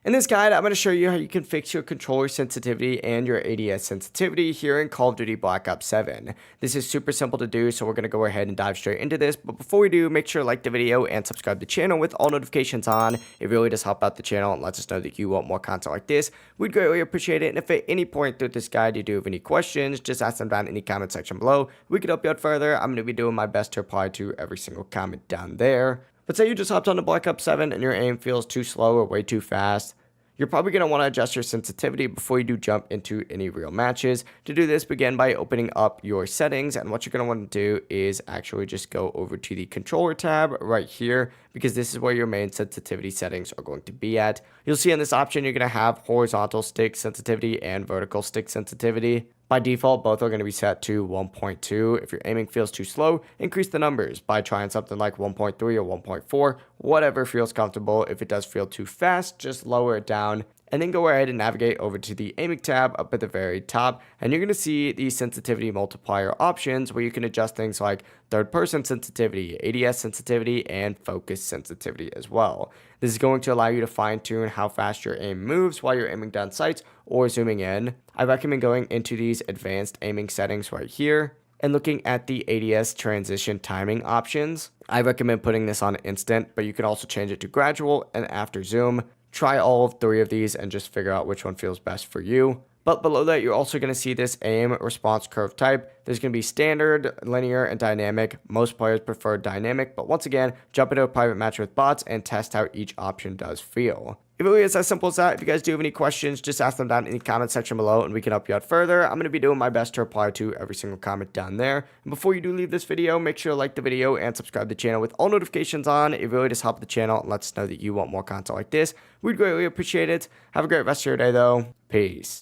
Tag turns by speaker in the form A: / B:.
A: In this guide, I'm going to show you how you can fix your controller sensitivity and your ADS sensitivity here in Call of Duty Black Ops 7. This is super simple to do, so we're going to go ahead and dive straight into this. But before we do, make sure to like the video and subscribe to the channel with all notifications on. It really does help out the channel and lets us know that you want more content like this. We'd greatly appreciate it. And if at any point through this guide you do have any questions, just ask them down in the comment section below. We could help you out further. I'm going to be doing my best to reply to every single comment down there. But say you just hopped on to Black Ops 7 and your aim feels too slow or way too fast. You're probably going to want to adjust your sensitivity before you do jump into any real matches. To do this, begin by opening up your settings, and what you're going to want to do is actually just go over to the controller tab right here, because this is where your main sensitivity settings are going to be at. You'll see in this option you're going to have horizontal stick sensitivity and vertical stick sensitivity. By default, both are going to be set to 1.2. If your aiming feels too slow, increase the numbers by trying something like 1.3 or 1.4, whatever feels comfortable. If it does feel too fast, just lower it down. And then go ahead and navigate over to the aiming tab up at the very top, and you're going to see the sensitivity multiplier options where you can adjust things like third person sensitivity, ADS sensitivity, and focus sensitivity as well. This is going to allow you to fine tune how fast your aim moves while you're aiming down sights or zooming in. I recommend going into these advanced aiming settings right here and looking at the ADS transition timing options. I recommend putting this on instant, but you can also change it to gradual and after zoom. Try all of three of these and just figure out which one feels best for you. But below that, you're also going to see this aim response curve type. There's going to be standard, linear, and dynamic. Most players prefer dynamic, but once again, jump into a private match with bots and test how each option does feel. It really is as simple as that. If you guys do have any questions, just ask them down in the comment section below and we can help you out further. I'm going to be doing my best to reply to every single comment down there. And before you do leave this video, make sure to like the video and subscribe to the channel with all notifications on. It really does help the channel and lets us know that you want more content like this. We'd greatly appreciate it. Have a great rest of your day though. Peace.